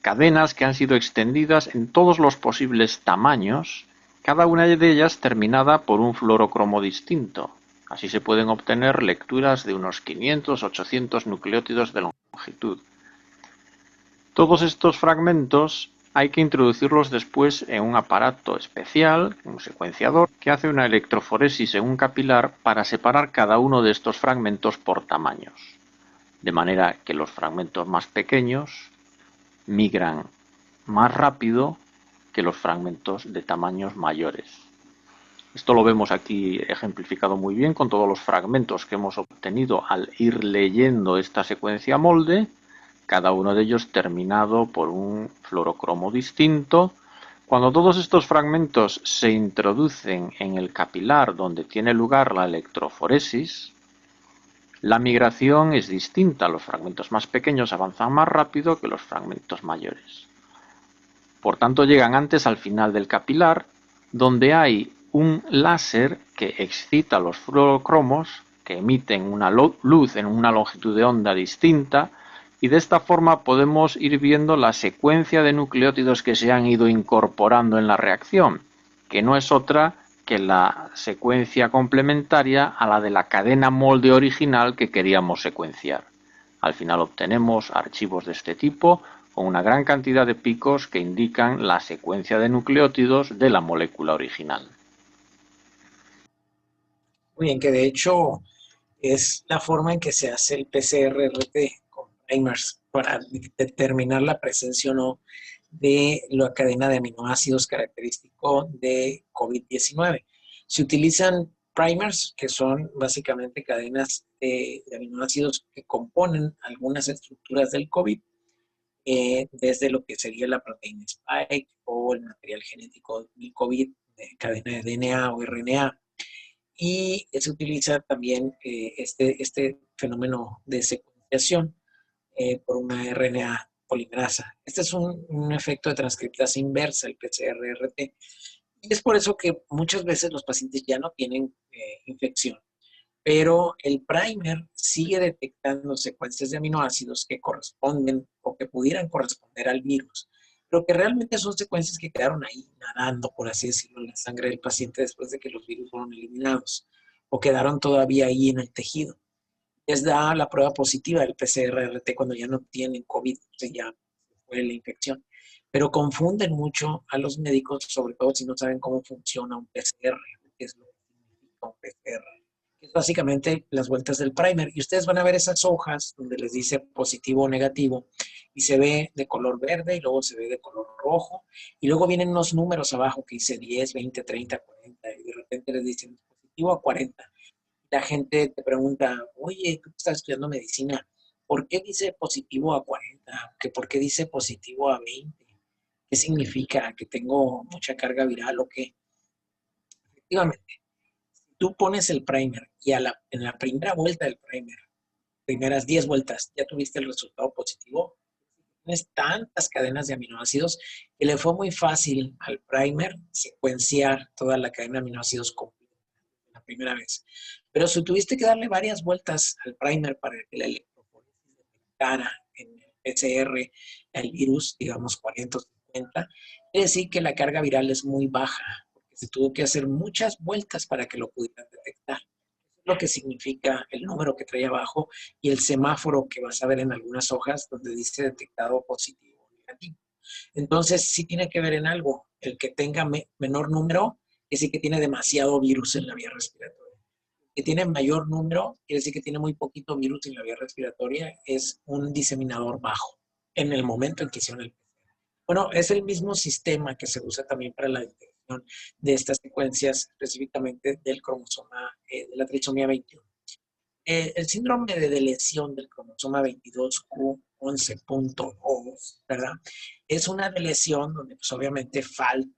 cadenas que han sido extendidas en todos los posibles tamaños, cada una de ellas terminada por un fluorocromo distinto. Así se pueden obtener lecturas de unos 500-800 nucleótidos de longitud. Todos estos fragmentos hay que introducirlos después en un aparato especial, un secuenciador, que hace una electroforesis en un capilar para separar cada uno de estos fragmentos por tamaños, de manera que los fragmentos más pequeños migran más rápido que los fragmentos de tamaños mayores. Esto lo vemos aquí ejemplificado muy bien con todos los fragmentos que hemos obtenido al ir leyendo esta secuencia molde, cada uno de ellos terminado por un fluorocromo distinto. Cuando todos estos fragmentos se introducen en el capilar donde tiene lugar la electroforesis, la migración es distinta. Los fragmentos más pequeños avanzan más rápido que los fragmentos mayores. Por tanto, llegan antes al final del capilar, donde hay un láser que excita los fluorocromos, que emiten una luz en una longitud de onda distinta, y de esta forma podemos ir viendo la secuencia de nucleótidos que se han ido incorporando en la reacción, que no es otra que la secuencia complementaria a la de la cadena molde original que queríamos secuenciar. Al final obtenemos archivos de este tipo con una gran cantidad de picos que indican la secuencia de nucleótidos de la molécula original. Muy bien, que de hecho es la forma en que se hace el PCR-RT con primers para determinar la presencia o no de la cadena de aminoácidos característico de COVID-19. Se utilizan primers, que son básicamente cadenas de aminoácidos que componen algunas estructuras del COVID, desde lo que sería la proteína spike o el material genético del COVID, cadena de DNA o RNA. Y se utiliza también este fenómeno de secuenciación por una RNA polimerasa. Este es un efecto de transcriptasa inversa, el PCR-RT. Y es por eso que muchas veces los pacientes ya no tienen infección, pero el primer sigue detectando secuencias de aminoácidos que corresponden o que pudieran corresponder al virus, pero que realmente son secuencias que quedaron ahí nadando, por así decirlo, en la sangre del paciente después de que los virus fueron eliminados o quedaron todavía ahí en el tejido. Les da la prueba positiva del PCR-RT cuando ya no tienen COVID, o sea, ya fue la infección. Pero confunden mucho a los médicos, sobre todo si no saben cómo funciona un PCR, qué es lo que significa un PCR. Es básicamente las vueltas del primer. Y ustedes van a ver esas hojas donde les dice positivo o negativo y se ve de color verde y luego se ve de color rojo y luego vienen unos números abajo que dice 10, 20, 30, 40 y de repente les dicen positivo a 40. La gente te pregunta, oye, tú estás estudiando medicina, ¿por qué dice positivo a 40? ¿Por qué dice positivo a 20? ¿Qué significa? ¿Que tengo mucha carga viral o qué? Efectivamente, tú pones el primer y en la primera vuelta del primer, primeras 10 vueltas, ya tuviste el resultado positivo. Tienes tantas cadenas de aminoácidos que le fue muy fácil al primer secuenciar toda la cadena de aminoácidos completa la primera vez. Pero si tuviste que darle varias vueltas al primer para que la electroforesis detectara en el PCR el virus, digamos 40 o 50, quiere decir que la carga viral es muy baja, porque se tuvo que hacer muchas vueltas para que lo pudieran detectar. Lo que significa el número que trae abajo y el semáforo que vas a ver en algunas hojas donde dice detectado positivo o negativo. Entonces, sí tiene que ver en algo. El que tenga menor número, es decir que tiene demasiado virus en la vía respiratoria. El que tiene mayor número, quiere decir que tiene muy poquito virus en la vía respiratoria, es un diseminador bajo en el momento en que hicieron el PCR. Bueno, es el mismo sistema que se usa también para la detección de estas secuencias, específicamente del cromosoma, de la trisomía 21. El síndrome de lesión del cromosoma 22q11.O, ¿verdad? Es una lesión donde pues, obviamente falta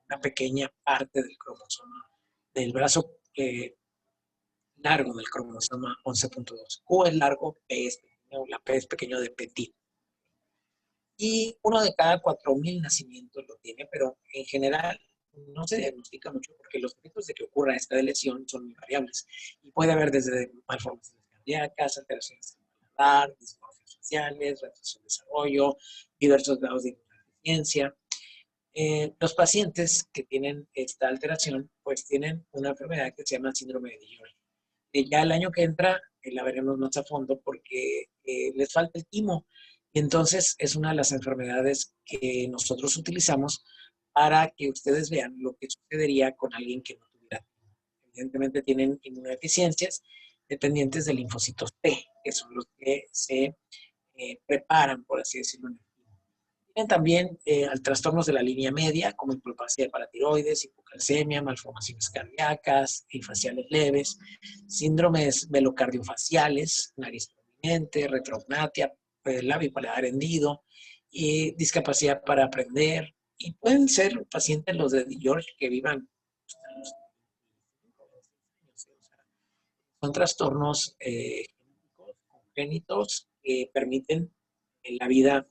una pequeña parte del cromosoma, del brazo largo del cromosoma 11.2. Q es largo, P es pequeño, la P es pequeño de petit. Y uno de cada 4,000 nacimientos lo tiene, pero en general no se diagnostica mucho porque los efectos de que ocurra esta lesión son muy variables. Y puede haber desde malformaciones cardíacas, alteraciones en el paladar, dismorfias faciales, retraso de desarrollo, diversos grados de inmunodeficiencia. Los pacientes que tienen esta alteración, pues tienen una enfermedad que se llama síndrome de Guillain. Ya el año que entra la veremos más a fondo porque les falta el timo. Y entonces es una de las enfermedades que nosotros utilizamos para que ustedes vean lo que sucedería con alguien que no tuviera timo. Evidentemente tienen inmunodeficiencias dependientes de linfocitos T, que son los que se preparan, por así decirlo, en el timo. Tienen también trastornos de la línea media, como hipoplasia de paratiroides, hipocalcemia, malformaciones cardíacas y faciales leves, síndromes velocardiofaciales, nariz prominente, retrognatia, labio y paladar hendido, y discapacidad para aprender. Y pueden ser pacientes los de George que vivan hasta los 25 años. Son trastornos congénitos que permiten la vida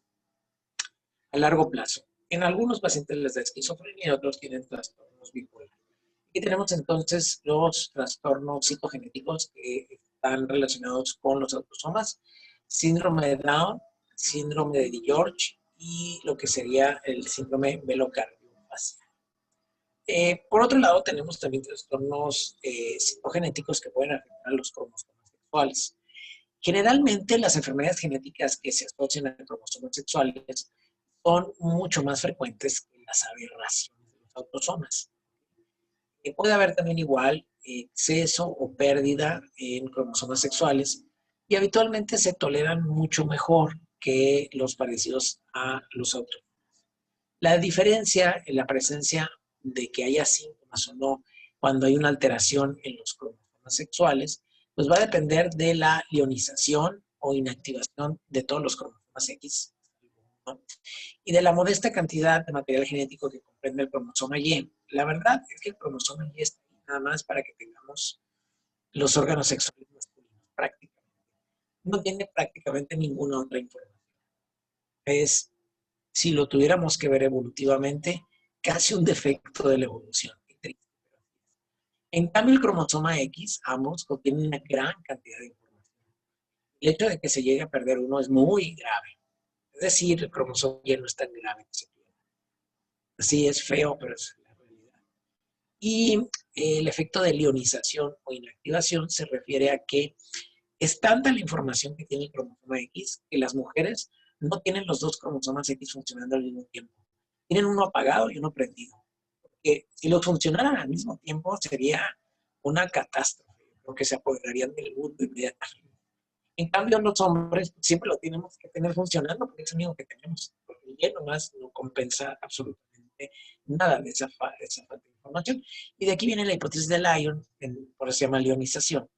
a largo plazo. En algunos pacientes les da esquizofrenia y otros tienen trastornos bipolares. Aquí tenemos entonces los trastornos citogenéticos que están relacionados con los autosomas, síndrome de Down, síndrome de George y lo que sería el síndrome velocardiofacial. Por otro lado, tenemos también trastornos citogenéticos que pueden afectar a los cromosomas sexuales. Generalmente, las enfermedades genéticas que se asocian a cromosomas sexuales son mucho más frecuentes que las aberraciones de los autosomas. Puede haber también igual exceso o pérdida en cromosomas sexuales y habitualmente se toleran mucho mejor que los parecidos a los autosomas. La diferencia en la presencia de que haya síntomas o no cuando hay una alteración en los cromosomas sexuales, pues va a depender de la ionización o inactivación de todos los cromosomas X, ¿no? Y de la modesta cantidad de material genético que comprende el cromosoma Y. La verdad es que el cromosoma Y está ahí nada más para que tengamos los órganos sexuales masculinos, prácticamente. No tiene prácticamente ninguna otra información. Es, si lo tuviéramos que ver evolutivamente, casi un defecto de la evolución. En cambio, el cromosoma X, ambos contienen una gran cantidad de información. El hecho de que se llegue a perder uno es muy grave. Es decir, el cromosoma Y no es tan grave que se pierda. Sí, es feo, pero es la realidad. Y el efecto de ionización o inactivación se refiere a que es tanta la información que tiene el cromosoma X que las mujeres no tienen los dos cromosomas X funcionando al mismo tiempo. Tienen uno apagado y uno prendido. Porque si los funcionaran al mismo tiempo sería una catástrofe, porque se apoderarían del mundo inmediatamente. En cambio, los hombres siempre lo tenemos que tener funcionando porque es lo único que tenemos. Porque el Y nomás no compensa absolutamente nada de esa falta de información. Y de aquí viene la hipótesis de Lyon, por eso se llama ionización,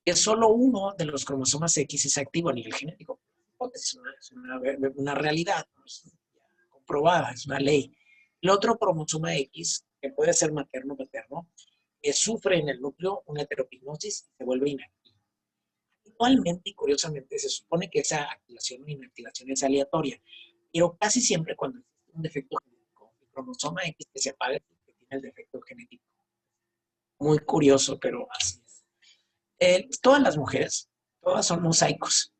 que solo uno de los cromosomas X es activo a nivel genético. Es una realidad, ¿no? Es comprobada, es una ley. El otro cromosoma X, que puede ser materno o paterno, sufre en el núcleo una heteropignosis y se vuelve inactivo. Actualmente y curiosamente se supone que esa activación o inactivación es aleatoria, pero casi siempre cuando existe un defecto genético, el cromosoma X que se apaga es el que tiene el defecto genético. Muy curioso, pero así es. Todas las mujeres, todas son mosaicos.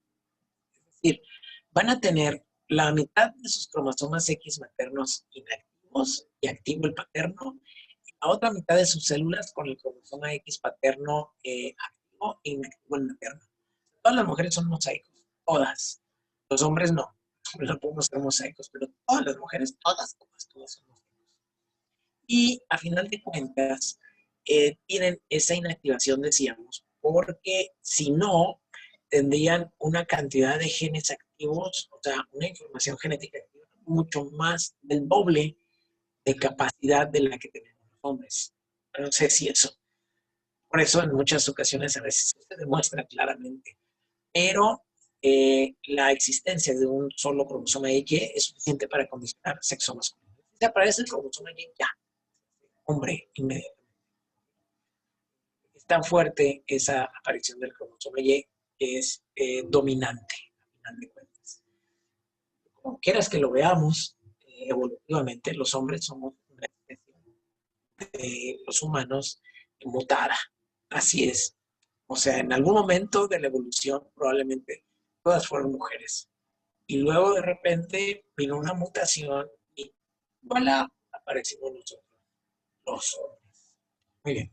Es decir, van a tener la mitad de sus cromosomas X maternos inactivos y activo el paterno, y la otra mitad de sus células con el cromosoma X paterno activo e inactivo el materno. Todas las mujeres son mosaicos, todas. Los hombres no podemos ser mosaicos, pero todas las mujeres, todas son mosaicos. Y a final de cuentas, tienen esa inactivación, decíamos, porque si no, tendrían una cantidad de genes activos, o sea, una información genética activa mucho más del doble de capacidad de la que tenemos los hombres. No sé si eso. Por eso en muchas ocasiones a veces se demuestra claramente. Pero la existencia de un solo cromosoma Y es suficiente para condicionar sexo masculino. Si aparece el cromosoma Y, ya, hombre, inmediatamente. Es tan fuerte esa aparición del cromosoma Y que es dominante, a final de cuentas. Como quieras que lo veamos, evolutivamente los hombres somos una especie de los humanos mutada. Así es. O sea, en algún momento de la evolución probablemente todas fueron mujeres. Y luego de repente vino una mutación y voilà, aparecimos nosotros, los hombres. Muy bien.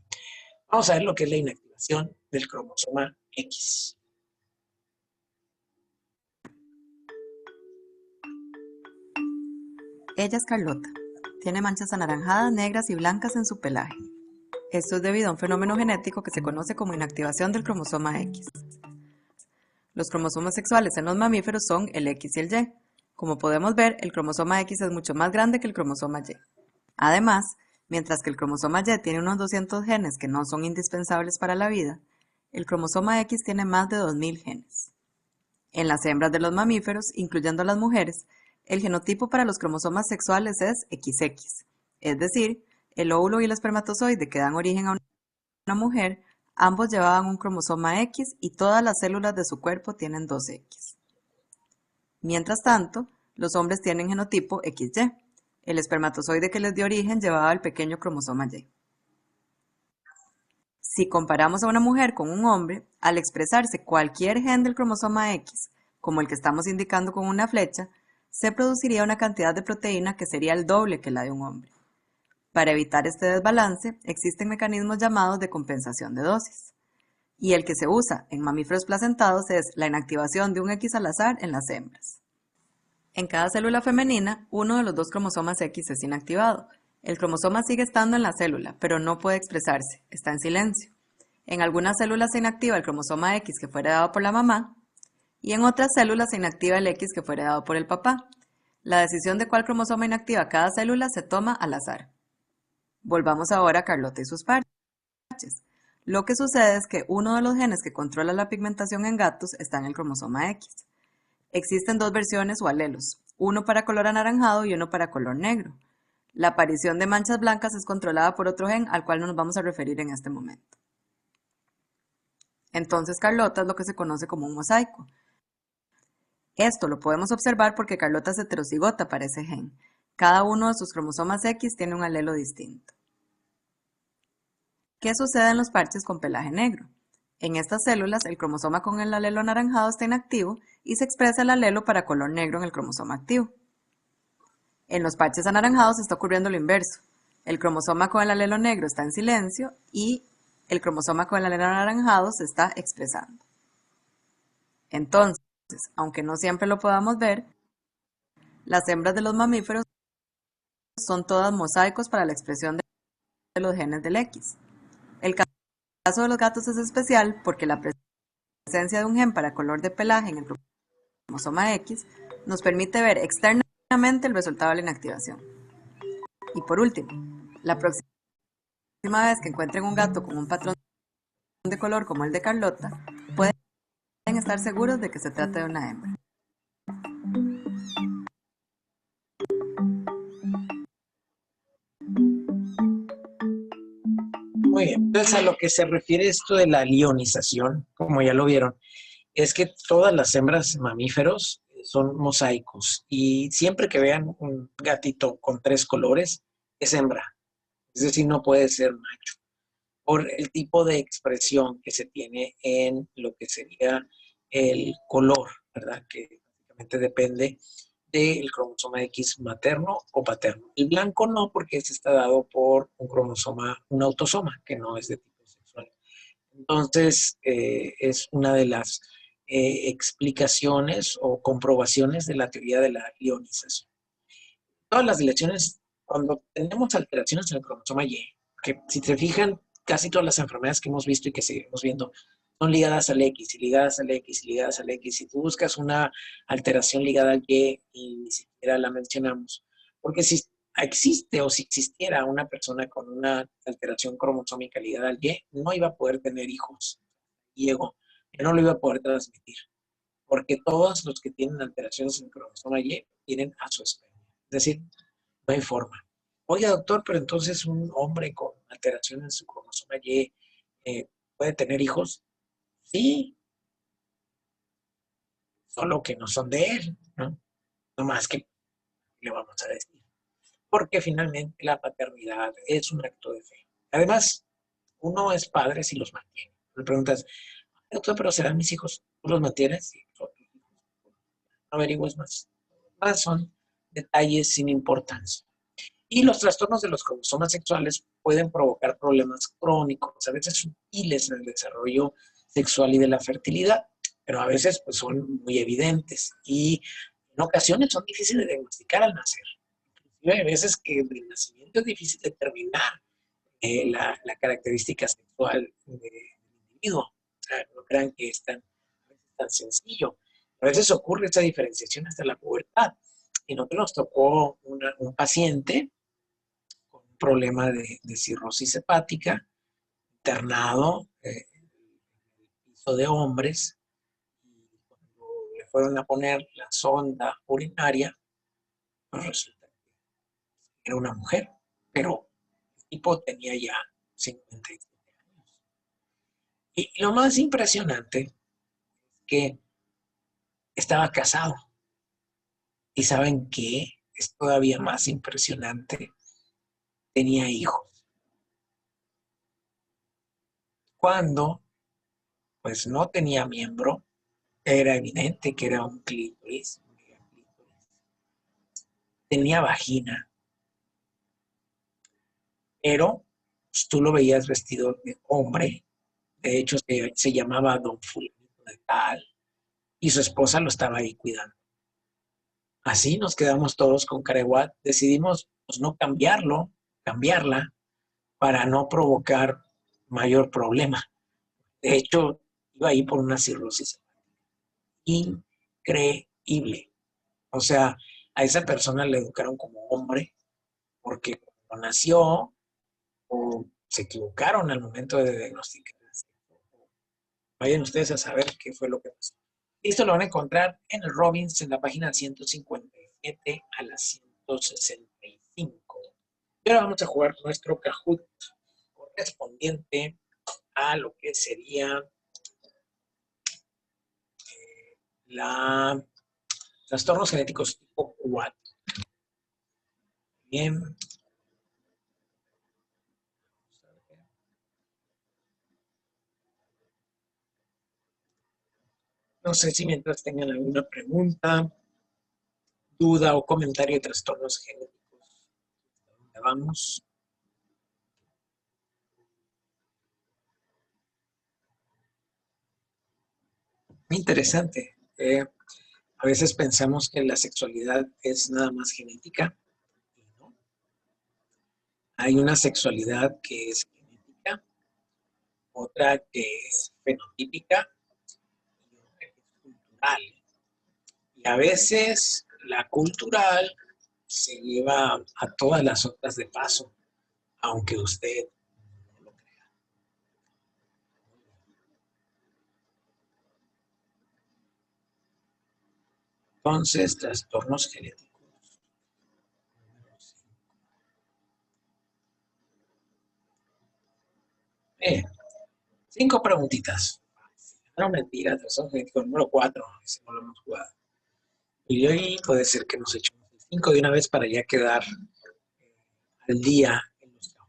Vamos a ver lo que es la inactivación del cromosoma X. Ella es Carlota. Tiene manchas anaranjadas, negras y blancas en su pelaje. Esto es debido a un fenómeno genético que se conoce como inactivación del cromosoma X. Los cromosomas sexuales en los mamíferos son el X y el Y. Como podemos ver, el cromosoma X es mucho más grande que el cromosoma Y. Además, mientras que el cromosoma Y tiene unos 200 genes que no son indispensables para la vida, el cromosoma X tiene más de 2000 genes. En las hembras de los mamíferos, incluyendo a las mujeres, el genotipo para los cromosomas sexuales es XX, es decir, el óvulo y el espermatozoide que dan origen a una mujer, ambos llevaban un cromosoma X y todas las células de su cuerpo tienen 2X. Mientras tanto, los hombres tienen genotipo XY. El espermatozoide que les dio origen llevaba el pequeño cromosoma Y. Si comparamos a una mujer con un hombre, al expresarse cualquier gen del cromosoma X, como el que estamos indicando con una flecha, se produciría una cantidad de proteína que sería el doble que la de un hombre. Para evitar este desbalance, existen mecanismos llamados de compensación de dosis. Y el que se usa en mamíferos placentados es la inactivación de un X al azar en las hembras. En cada célula femenina, uno de los dos cromosomas X es inactivado. El cromosoma sigue estando en la célula, pero no puede expresarse, está en silencio. En algunas células se inactiva el cromosoma X que fue heredado por la mamá, y en otras células se inactiva el X que fue heredado por el papá. La decisión de cuál cromosoma inactiva cada célula se toma al azar. Volvamos ahora a Carlota y sus parches. Lo que sucede es que uno de los genes que controla la pigmentación en gatos está en el cromosoma X. Existen dos versiones o alelos, uno para color anaranjado y uno para color negro. La aparición de manchas blancas es controlada por otro gen al cual no nos vamos a referir en este momento. Entonces Carlota es lo que se conoce como un mosaico. Esto lo podemos observar porque Carlota es heterocigota para ese gen. Cada uno de sus cromosomas X tiene un alelo distinto. ¿Qué sucede en los parches con pelaje negro? En estas células, el cromosoma con el alelo anaranjado está inactivo y se expresa el alelo para color negro en el cromosoma activo. En los parches anaranjados está ocurriendo lo inverso. El cromosoma con el alelo negro está en silencio y el cromosoma con el alelo anaranjado se está expresando. Entonces, aunque no siempre lo podamos ver, las hembras de los mamíferos son todas mosaicos para la expresión de los genes del X. El caso de los gatos es especial porque la presencia de un gen para color de pelaje en el cromosoma X nos permite ver externamente el resultado de la inactivación. Y por último, la próxima vez que encuentren un gato con un patrón de color como el de Carlota, pueden estar seguros de que se trata de una hembra. Muy bien, entonces a lo que se refiere esto de la lionización, como ya lo vieron, es que todas las hembras mamíferos son mosaicos y siempre que vean un gatito con 3 colores, es hembra, es decir, no puede ser macho, por el tipo de expresión que se tiene en lo que sería el color, ¿verdad? Que básicamente depende del cromosoma X materno o paterno. El blanco no, porque ese está dado por un cromosoma, un autosoma, que no es de tipo sexual. Entonces, es una de las explicaciones o comprobaciones de la teoría de la ionización. Todas las lesiones, cuando tenemos alteraciones en el cromosoma Y, que si se fijan, casi todas las enfermedades que hemos visto y que seguimos viendo son ligadas al X y ligadas al X y ligadas al X. Si tú buscas una alteración ligada al Y ni siquiera la mencionamos, porque si existe o si existiera una persona con una alteración cromosómica ligada al Y, no iba a poder tener hijos. Diego, ya no lo iba a poder transmitir, porque todos los que tienen alteraciones en el cromosoma Y tienen a su esperma. Es decir, no hay forma. Oiga, doctor, pero entonces un hombre con alteraciones en su cromosoma Y puede tener hijos. Sí, solo que no son de él, ¿no? No más que le vamos a decir. Porque finalmente la paternidad es un acto de fe. Además, uno es padre si los mantiene. Le preguntas, doctor, pero ¿serán mis hijos? ¿Tú los mantienes? Sí, son tus hijos. No averigües más. Más son detalles sin importancia. Y los trastornos de los cromosomas sexuales pueden provocar problemas crónicos, a veces sutiles en el desarrollo sexual y de la fertilidad, pero a veces pues, son muy evidentes y en ocasiones son difíciles de diagnosticar al nacer. Inclusive hay veces que del nacimiento es difícil determinar la característica sexual del individuo. O sea, no crean que es tan sencillo. A veces ocurre esa diferenciación hasta la pubertad. Y nosotros nos tocó un paciente con un problema de cirrosis hepática, internado en el piso de hombres. Y cuando le fueron a poner la sonda urinaria, pues resulta que era una mujer, pero el tipo tenía ya 57 años. Y lo más impresionante es que estaba casado. ¿Y saben qué? Es todavía más impresionante. Tenía hijos. Cuando, pues no tenía miembro, era evidente que era un clítoris. Tenía vagina. Pero pues, tú lo veías vestido de hombre. De hecho, se llamaba Don Fulanito de Tal. Y su esposa lo estaba ahí cuidando. Así nos quedamos todos con Careguat. Decidimos pues, no cambiarla, para no provocar mayor problema. De hecho, iba ahí por una cirrosis. Increíble. O sea, a esa persona le educaron como hombre, porque cuando nació, o se equivocaron al momento de diagnosticar. Vayan ustedes a saber qué fue lo que pasó. Esto lo van a encontrar en el Robbins en la página 157 a la 165. Y ahora vamos a jugar nuestro Kahoot correspondiente a lo que sería trastornos genéticos tipo 4. Bien. No sé si mientras tengan alguna pregunta, duda o comentario de trastornos genéticos. Vamos. Muy interesante. A veces pensamos que la sexualidad es nada más genética. Y no. Hay una sexualidad que es genética, otra que es fenotípica y otra que es cultural. Y a veces la cultural se lleva a todas las otras de paso, aunque usted no lo crea. Entonces, trastornos genéticos. Bien, 5 preguntitas. No, mentira, trastornos genéticos número 4. Ese no lo hemos jugado. Y hoy puede ser que nos echemos 5 de una vez para ya quedar al día en los trabajos.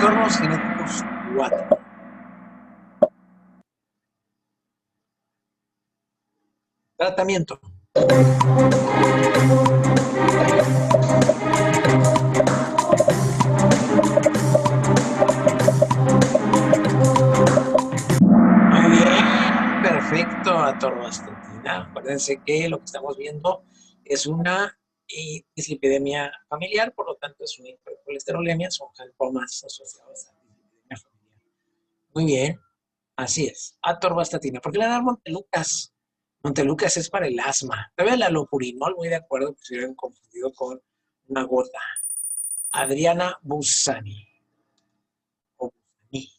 Trastornos genéticos 4. Tratamiento. Muy bien, perfecto, atorvastatina. Acuérdense que lo que estamos viendo es una dislipidemia familiar, por lo tanto es una hipercolesterolemia, son genpomas asociados a dislipidemia familiar. Muy bien, así es, atorvastatina. ¿Por qué le dan Montelukast? Montelukast es para el asma. Todavía el alopurinol, muy de acuerdo, que se hubieran confundido con una gota. Adriana Bussani. O Bussani.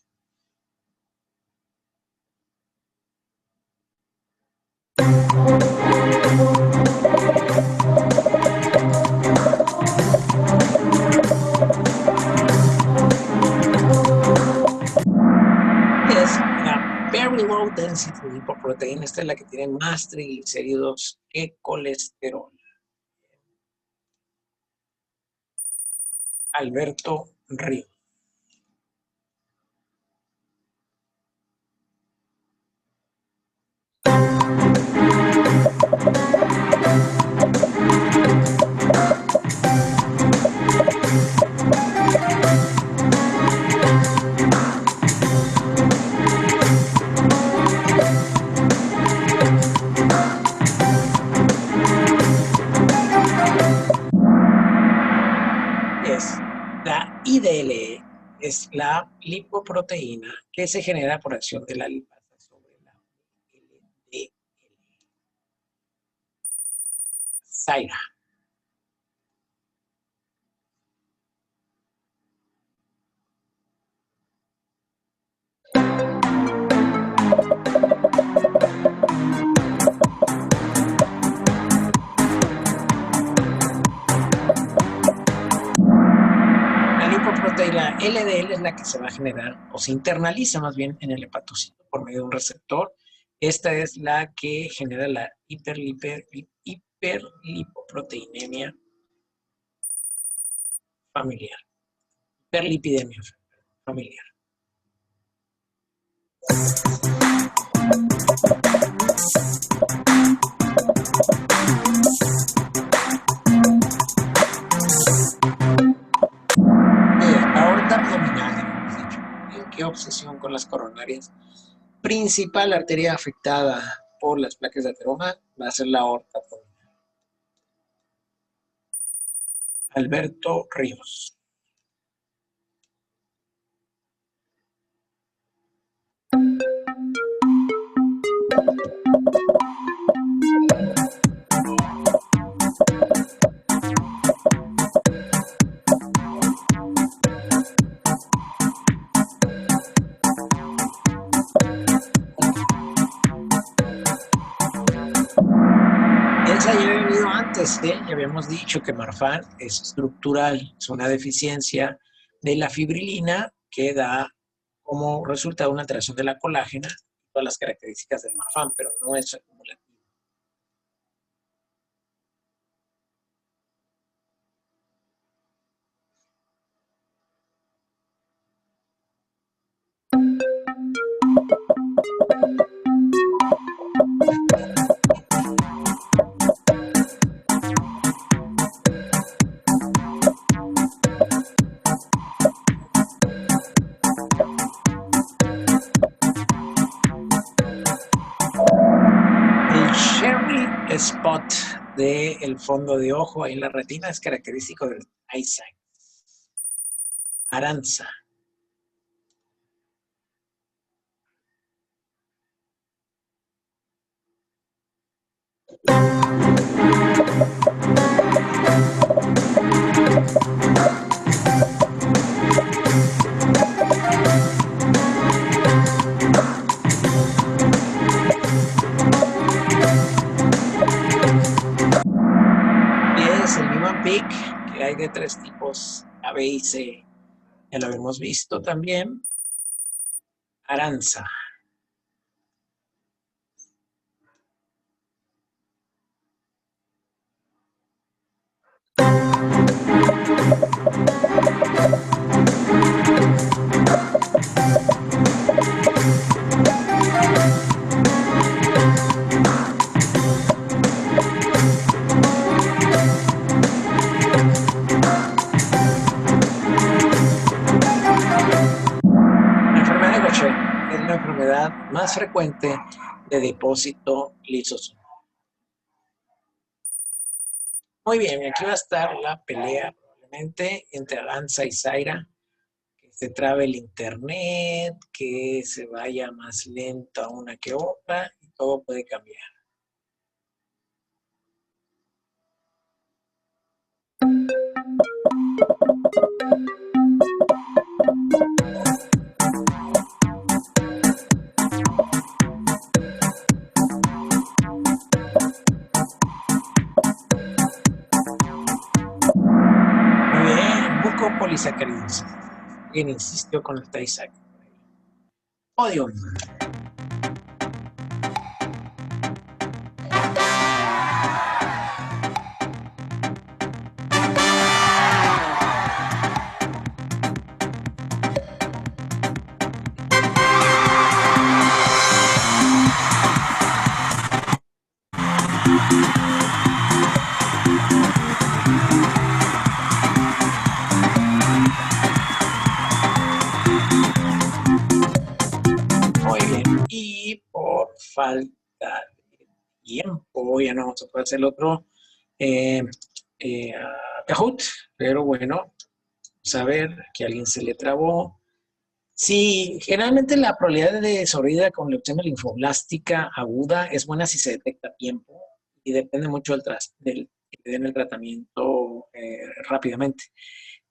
Es la very low density lipoproteína. Esta es la que tiene más triglicéridos que colesterol. Alberto Río. La IDLE es la lipoproteína que se genera por acción de la lipasa sobre la LDL. Zaira. La lipoproteína LDL es la que se va a generar o se internaliza más bien en el hepatocito por medio de un receptor. Esta es la que genera la hiperlipoproteinemia familiar. Hiperlipidemia familiar. La aorta abdominal, hemos dicho. ¿En qué obsesión con las coronarias? Principal arteria afectada por las placas de ateroma va a ser la aorta abdominal. Alberto Ríos. Esa ya había venido antes, ¿eh? Ya habíamos dicho que Marfan es estructural, es una deficiencia de la fibrilina que da como resultado una alteración de la colágena, todas las características del Marfan, pero no es acumulativo. El cherry spot del fondo de ojo en la retina es característico del eye sign. Aranza. Es el Niemann-Pick, que hay de 3 tipos, A, B y C. Ya lo hemos visto también. Aranza. enfermedad más frecuente de depósito lisosomal. Muy bien, aquí va a estar la pelea probablemente entre Aranza y Zaira. Que se trabe el internet, que se vaya más lenta una que otra, y todo puede cambiar. Muy bien, mucopolisacáridos. Bien, insistió con el Tay-Sachs. Podium. Muy bien, y por falta de tiempo, ya no vamos a poder hacer el otro Kahoot, pero bueno, saber que a alguien se le trabó. Sí, generalmente la probabilidad de sobrevida con leucemia linfoblástica aguda es buena si se detecta a tiempo y depende mucho del que den el tratamiento rápidamente.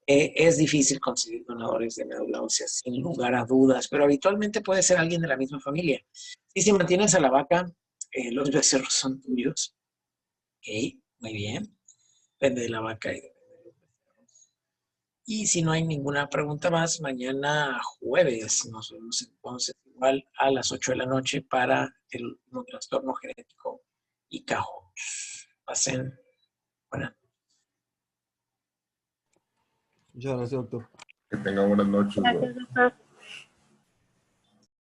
Es difícil conseguir donadores de médula ósea sin lugar a dudas, pero habitualmente puede ser alguien de la misma familia. Y si mantienes a la vaca, los becerros son tuyos. Ok, muy bien. Depende de la vaca y depende de los becerros. Y si no hay ninguna pregunta más, mañana jueves nos vemos entonces igual a las 8 de la noche para el trastorno genético y Kahoot. Pasen buenas. Muchas gracias, doctor. Que tenga buenas noches. Gracias, doctor.